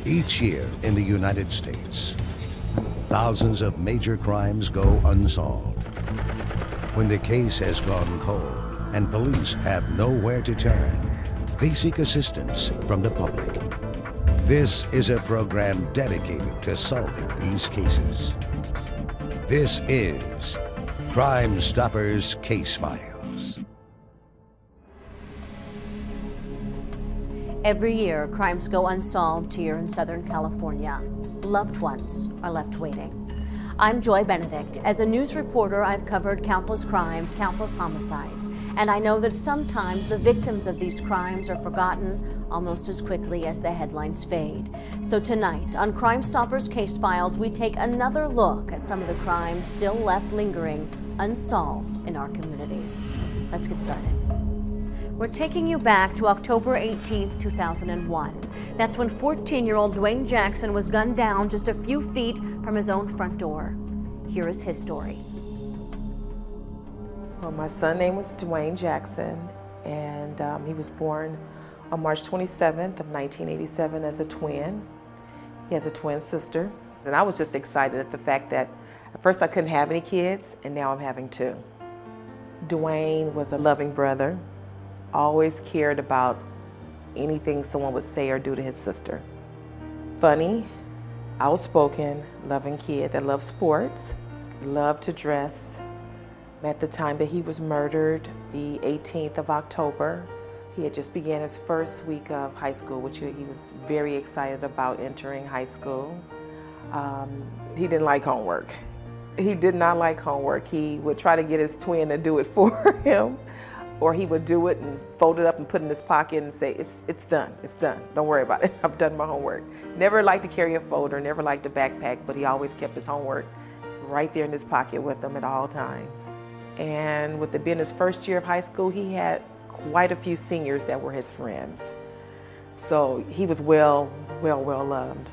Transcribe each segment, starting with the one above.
Each year in the United States, thousands of major crimes go unsolved. When the case has gone cold and police have nowhere to turn, they seek assistance from the public. This is a program dedicated to solving these cases. This is Crime Stoppers Case Files. Every year, crimes go unsolved here in Southern California. Loved ones are left waiting. I'm Joy Benedict. As a news reporter, I've covered countless crimes, countless homicides, and I know that sometimes the victims of these crimes are forgotten almost as quickly as the headlines fade. So tonight, on Crime Stoppers Case Files, we take another look at some of the crimes still left lingering unsolved in our communities. Let's get started. We're taking you back to October 18th, 2001. That's when 14-year-old Dwayne Jackson was gunned down just a few feet from his own front door. Here is his story. Well, my son's name was Dwayne Jackson, and he was born on March 27th of 1987 as a twin. He has a twin sister. And I was just excited at the fact that at first I couldn't have any kids, and now I'm having two. Dwayne was a loving brother, always cared about anything someone would say or do to his sister. Funny, outspoken, loving kid that loved sports, loved to dress. At the time that he was murdered, the 18th of October, he had just began his first week of high school, which he was very excited about entering high school. He didn't like homework. He did not like homework. He would try to get his twin to do it for him, or he would do it and fold it up and put it in his pocket and say, it's done, don't worry about it, I've done my homework. Never liked to carry a folder, never liked a backpack, but he always kept his homework right there in his pocket with him at all times. And with it being his first year of high school, he had quite a few seniors that were his friends. So he was well loved.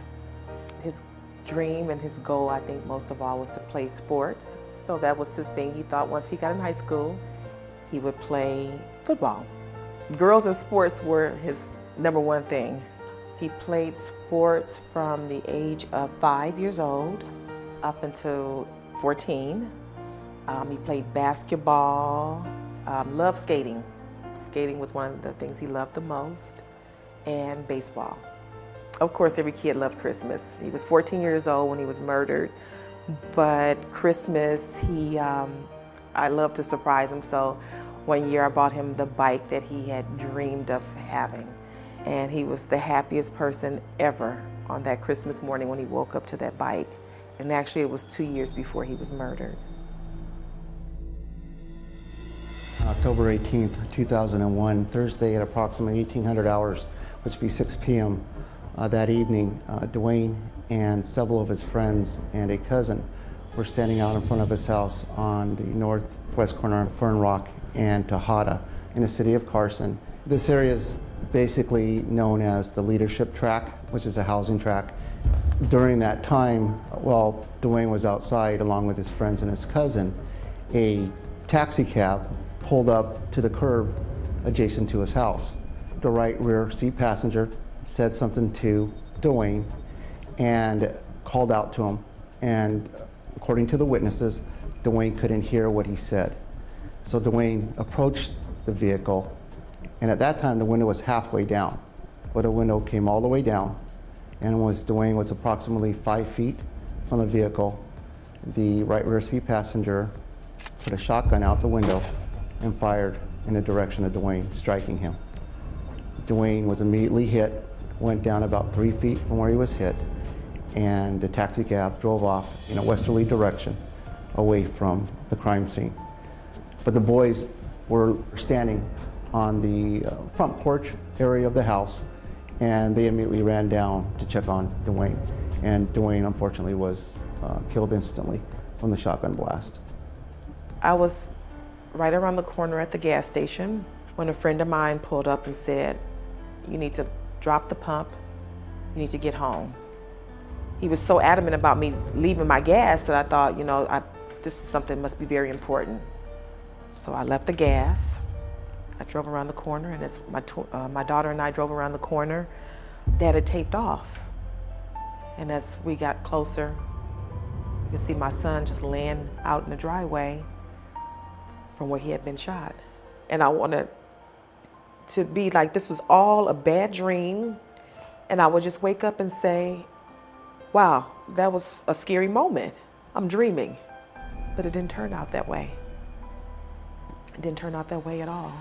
His dream and his goal, I think most of all, was to play sports. So that was his thing. He thought once he got in high school, he would play football. Girls and sports were his number one thing. He played sports from the age of 5 years old up until 14. He played basketball, loved skating. Skating was one of the things he loved the most, and baseball. Of course, every kid loved Christmas. He was 14 years old when he was murdered, but Christmas, I loved to surprise him. So one year I bought him the bike that he had dreamed of having. And he was the happiest person ever on that Christmas morning when he woke up to that bike. And actually it was 2 years before he was murdered. October 18th, 2001, Thursday at approximately 1800 hours, which would be 6 p.m. That evening, Dwayne and several of his friends and a cousin were standing out in front of his house on the northwest corner of Fern Rock and Tejada in the city of Carson. This area is basically known as the Leadership Track, which is a housing track. During that time, while Dwayne was outside along with his friends and his cousin, a taxi cab pulled up to the curb adjacent to his house. The right rear seat passenger said something to Dwayne and called out to him, and according to the witnesses, Dwayne couldn't hear what he said. So Dwayne approached the vehicle, and at that time the window was halfway down, but the window came all the way down, and Dwayne was approximately 5 feet from the vehicle. The right rear seat passenger put a shotgun out the window and fired in the direction of Dwayne, striking him. Dwayne was immediately hit, went down about 3 feet from where he was hit, and the taxi cab drove off in a westerly direction away from the crime scene. But the boys were standing on the front porch area of the house, and they immediately ran down to check on Dwayne. And Dwayne, unfortunately, was killed instantly from the shotgun blast. I was right around the corner at the gas station when a friend of mine pulled up and said, "You need to drop the pump, you need to get home." He was so adamant about me leaving my gas that I thought, this is something that must be very important. So I left the gas. I drove around the corner, and as my daughter and I drove around the corner, Dad had taped off. And as we got closer, you could see my son just laying out in the driveway from where he had been shot. And I wanted to be like this was all a bad dream, and I would just wake up and say, wow, that was a scary moment. I'm dreaming. But it didn't turn out that way. It didn't turn out that way at all.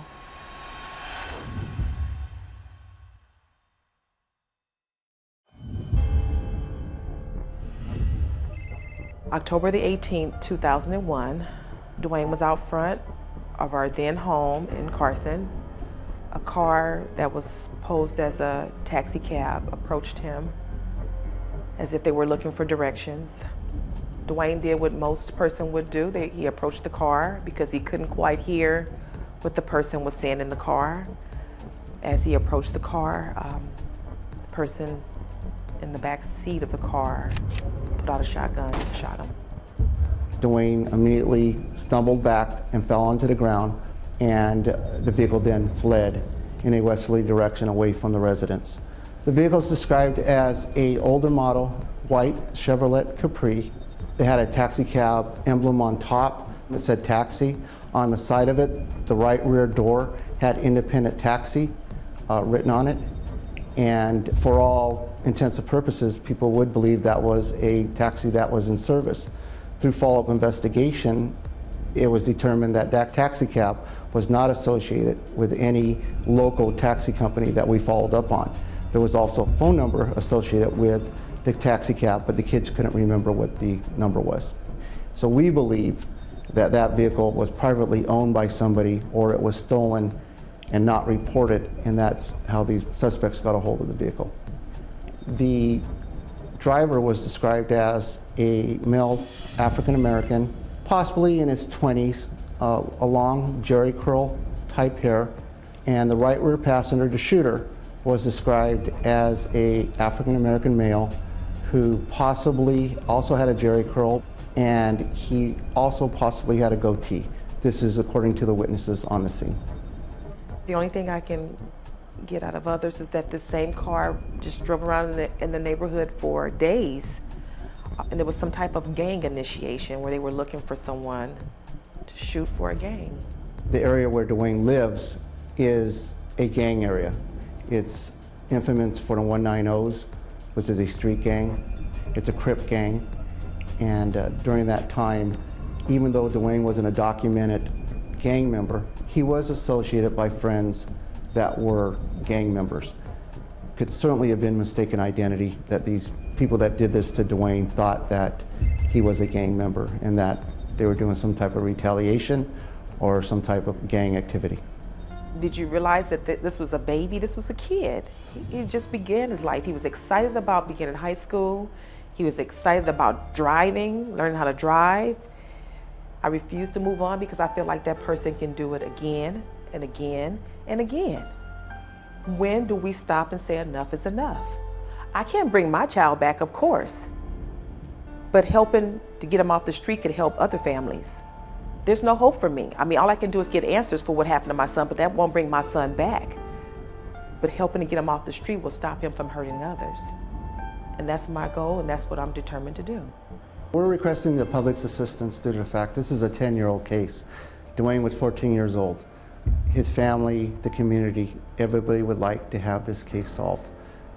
October the 18th, 2001, Dwayne was out front of our then home in Carson. A car that was posed as a taxi cab approached him as if they were looking for directions. Dwayne did what most person would do. He approached the car because he couldn't quite hear what the person was saying in the car. As he approached the car, the person in the back seat of the car put out a shotgun and shot him. Dwayne immediately stumbled back and fell onto the ground, and the vehicle then fled in a westerly direction away from the residence. The vehicle is described as an older model, white Chevrolet Capri. They had a taxi cab emblem on top that said taxi. On the side of it, the right rear door had independent taxi written on it. And for all intents and purposes, people would believe that was a taxi that was in service. Through follow-up investigation, it was determined that that taxi cab was not associated with any local taxi company that we followed up on. There was also a phone number associated with the taxi cab, but the kids couldn't remember what the number was. So we believe that that vehicle was privately owned by somebody, or it was stolen and not reported, and that's how these suspects got a hold of the vehicle. The driver was described as a male African American, possibly in his 20s, a long jerry curl type hair, and the right rear passenger, the shooter, was described as a African American male who possibly also had a jerry curl, and he also possibly had a goatee. This is according to the witnesses on the scene. The only thing I can get out of others is that this same car just drove around in the neighborhood for days, and there was some type of gang initiation where they were looking for someone to shoot for a gang. The area where Dwayne lives is a gang area. It's infamous for the 190s, which is a street gang. It's a Crip gang. And during that time, even though Dwayne wasn't a documented gang member, he was associated by friends that were gang members. Could certainly have been mistaken identity, that these people that did this to Dwayne thought that he was a gang member and that they were doing some type of retaliation or some type of gang activity. Did you realize that this was a baby? This was a kid. He just began his life. He was excited about beginning high school. He was excited about driving, learning how to drive. I refuse to move on because I feel like that person can do it again and again and again. When do we stop and say enough is enough? I can't bring my child back, of course, but helping to get him off the street could help other families. There's no hope for me. I mean, all I can do is get answers for what happened to my son, but that won't bring my son back. But helping to get him off the street will stop him from hurting others. And that's my goal, and that's what I'm determined to do. We're requesting the public's assistance due to the fact this is a 10-year-old case. Dwayne was 14 years old. His family, the community, everybody would like to have this case solved.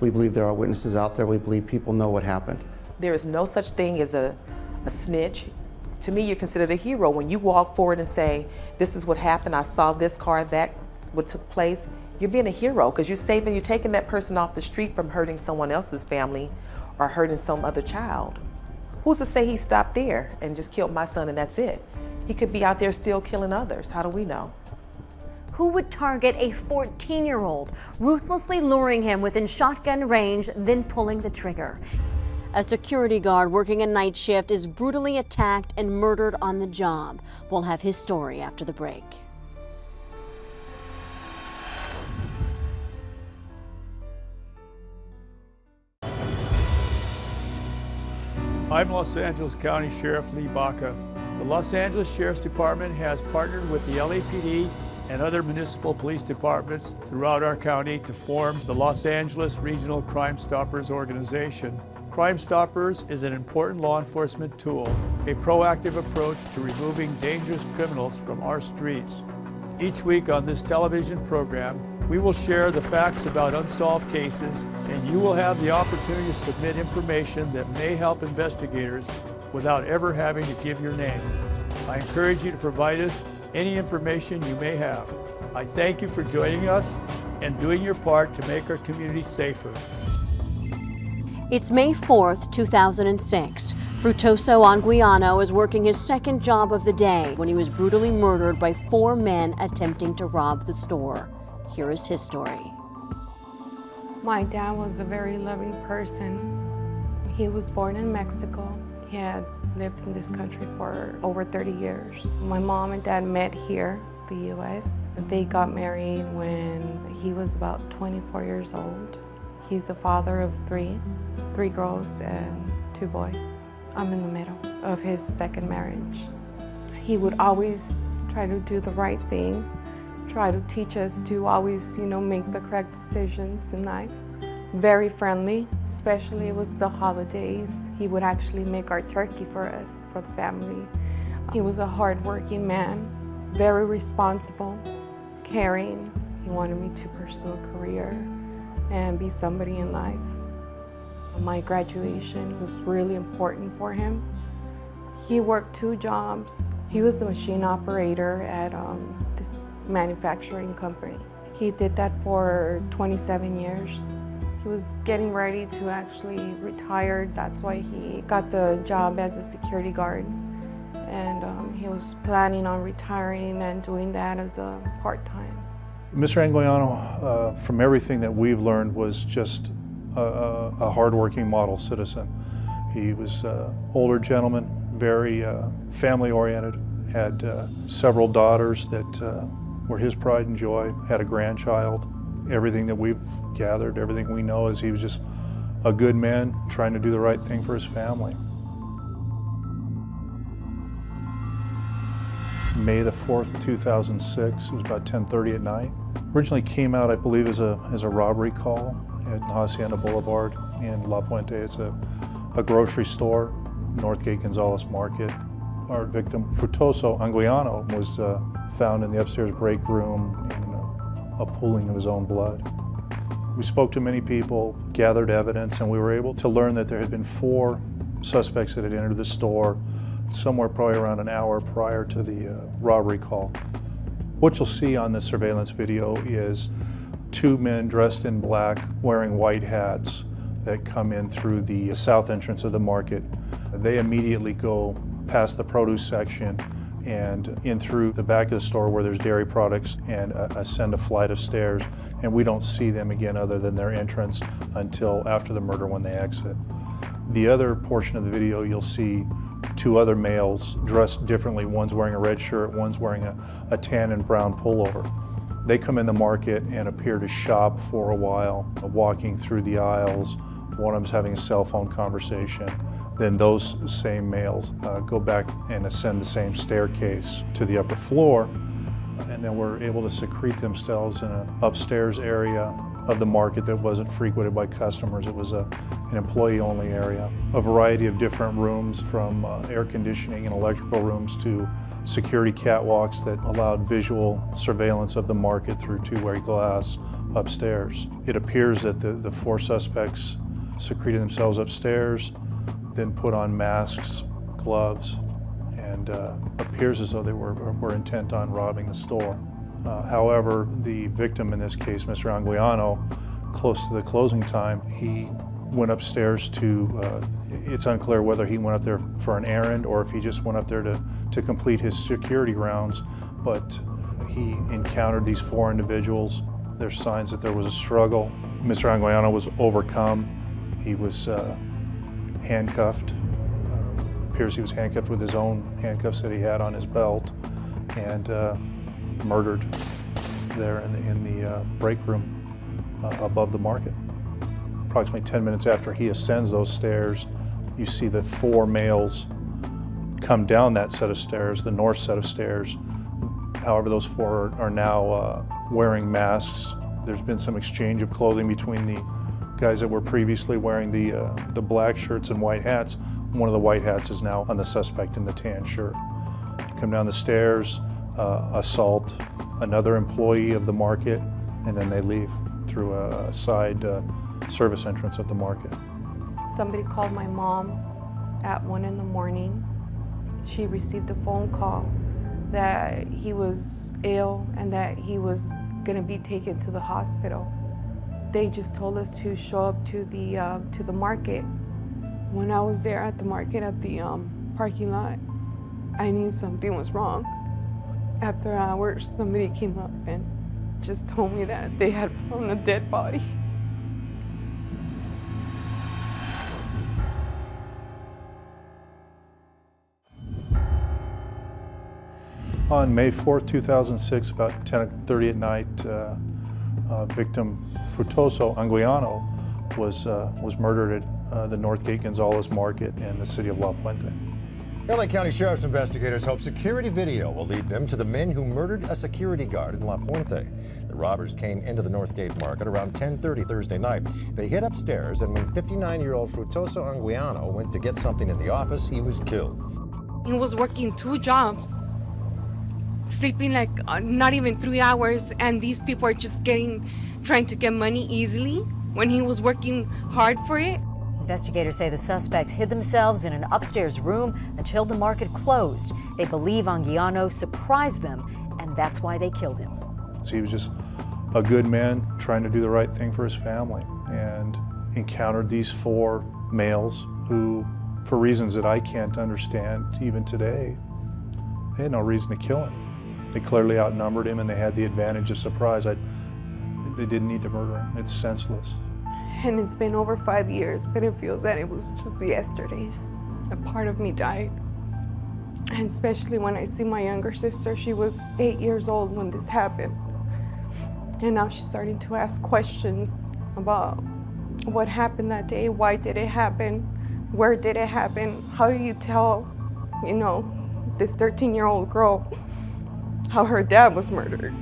We believe there are witnesses out there. We believe people know what happened. There is no such thing as a snitch. To me, you're considered a hero when you walk forward and say, this is what happened, I saw this car, that what took place. You're being a hero because you're taking that person off the street from hurting someone else's family or hurting some other child. Who's to say he stopped there and just killed my son and that's it? He could be out there still killing others. How do we know? Who would target a 14-year-old, ruthlessly luring him within shotgun range, then pulling the trigger? A security guard working a night shift is brutally attacked and murdered on the job. We'll have his story after the break. I'm Los Angeles County Sheriff Lee Baca. The Los Angeles Sheriff's Department has partnered with the LAPD and other municipal police departments throughout our county to form the Los Angeles Regional Crime Stoppers Organization. Crime Stoppers is an important law enforcement tool, a proactive approach to removing dangerous criminals from our streets. Each week on this television program, we will share the facts about unsolved cases, and you will have the opportunity to submit information that may help investigators without ever having to give your name. I encourage you to provide us any information you may have. I thank you for joining us and doing your part to make our community safer. It's May 4th, 2006. Frutoso Anguiano is working his second job of the day when he was brutally murdered by 4 men attempting to rob the store. Here is his story. My dad was a very loving person. He was born in Mexico. He had lived in this country for over 30 years. My mom and dad met here, the U.S. They got married when he was about 24 years old. He's the father of three girls and 2 boys. I'm in the middle of his second marriage. He would always try to do the right thing, try to teach us to always, make the correct decisions in life. Very friendly, especially it was the holidays. He would actually make our turkey for us, for the family. He was a hardworking man, very responsible, caring. He wanted me to pursue a career and be somebody in life. My graduation was really important for him. He worked 2 jobs. He was a machine operator at this manufacturing company. He did that for 27 years. He was getting ready to actually retire. That's why he got the job as a security guard. And he was planning on retiring and doing that as a part-time. Mr. Anguiano, from everything that we've learned, was just a hardworking model citizen. He was an older gentleman, very family-oriented, had several daughters that were his pride and joy, had a grandchild. Everything that we've gathered, everything we know is he was just a good man trying to do the right thing for his family. May the 4th, 2006, it was about 10:30 at night. Originally came out, I believe, as a robbery call at Hacienda Boulevard in La Puente. It's a grocery store, Northgate Gonzalez Market. Our victim, Frutoso Anguiano, was found in the upstairs break room in a pooling of his own blood. We spoke to many people, gathered evidence, and we were able to learn that there had been 4 suspects that had entered the store somewhere probably around an hour prior to the robbery call. What you'll see on this surveillance video is 2 men dressed in black wearing white hats that come in through the south entrance of the market. They immediately go past the produce section and in through the back of the store where there's dairy products and ascend a flight of stairs, and we don't see them again other than their entrance until after the murder when they exit. The other portion of the video, you'll see 2 other males dressed differently. One's wearing a red shirt, one's wearing a tan and brown pullover. They come in the market and appear to shop for a while, walking through the aisles. One of them's having a cell phone conversation. Then those same males go back and ascend the same staircase to the upper floor, and then were able to secrete themselves in an upstairs area of the market that wasn't frequented by customers. It was an employee-only area. A variety of different rooms, from air conditioning and electrical rooms to security catwalks that allowed visual surveillance of the market through 2-way glass upstairs. It appears that the 4 suspects secreted themselves upstairs, then put on masks, gloves, and appears as though they were intent on robbing the store. However, the victim in this case, Mr. Anguiano, close to the closing time, he went upstairs to, it's unclear whether he went up there for an errand or if he just went up there to complete his security rounds, but he encountered these 4 individuals. There's signs that there was a struggle. Mr. Anguiano was overcome. He was handcuffed. Appears he was handcuffed with his own handcuffs that he had on his belt, and murdered there in the break room above the market. Approximately 10 minutes after he ascends those stairs, you see the 4 males come down that set of stairs, the north set of stairs. However, those 4 are now wearing masks. There's been some exchange of clothing between the Guys that were previously wearing the black shirts and white hats, one of the white hats is now on the suspect in the tan shirt. Come down the stairs, assault another employee of the market, and then they leave through a side service entrance of the market. Somebody called my mom at 1 in the morning. She received a phone call that he was ill and that he was going to be taken to the hospital. They just told us to show up to the market. When I was there at the market at the parking lot, I knew something was wrong. After hours, somebody came up and just told me that they had found a dead body. On May 4th, 2006, about 10:30 at night, victim Frutoso Anguiano was murdered at the Northgate Gonzalez Market in the city of La Puente. LA County Sheriff's investigators hope security video will lead them to the men who murdered a security guard in La Puente. The robbers came into the Northgate Market around 10:30 Thursday night. They hid upstairs, and when 59-year-old Frutoso Anguiano went to get something in the office, he was killed. He was working 2 jobs, sleeping like not even 3 hours, and these people are just trying to get money easily when he was working hard for it. Investigators say the suspects hid themselves in an upstairs room until the market closed. They believe Anguiano surprised them, and that's why they killed him. So he was just a good man trying to do the right thing for his family, and encountered these 4 males who, for reasons that I can't understand even today, they had no reason to kill him. They clearly outnumbered him and they had the advantage of surprise. They didn't need to murder him. It's senseless. And it's been over 5 years, but it feels that it was just yesterday. A part of me died. And especially when I see my younger sister, she was 8 years old when this happened. And now she's starting to ask questions about what happened that day, why did it happen, where did it happen, how do you tell, this 13-year-old girl how her dad was murdered.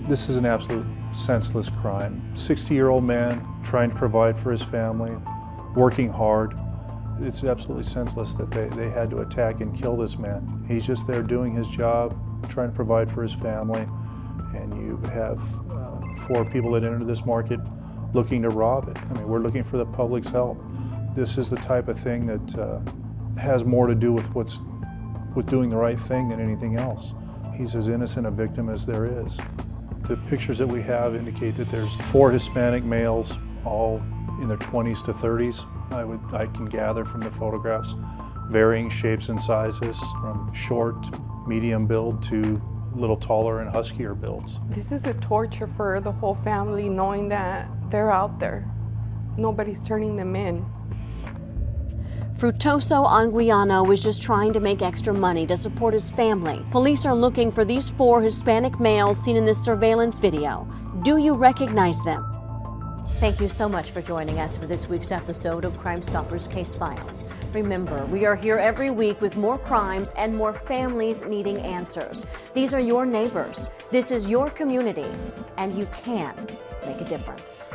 This is an absolute senseless crime. 60-year-old man trying to provide for his family, working hard. It's absolutely senseless that they had to attack and kill this man. He's just there doing his job, trying to provide for his family, and you have 4 people that enter this market looking to rob it. I mean, we're looking for the public's help. This is the type of thing that has more to do with doing the right thing than anything else. He's as innocent a victim as there is. The pictures that we have indicate that there's 4 Hispanic males, all in their 20s to 30s. I can gather from the photographs, varying shapes and sizes, from short, medium build to a little taller and huskier builds. This is a torture for the whole family, knowing that they're out there. Nobody's turning them in. Frutoso Anguiano was just trying to make extra money to support his family. Police are looking for these 4 Hispanic males seen in this surveillance video. Do you recognize them? Thank you so much for joining us for this week's episode of Crime Stoppers Case Files. Remember, we are here every week with more crimes and more families needing answers. These are your neighbors. This is your community, and you can make a difference.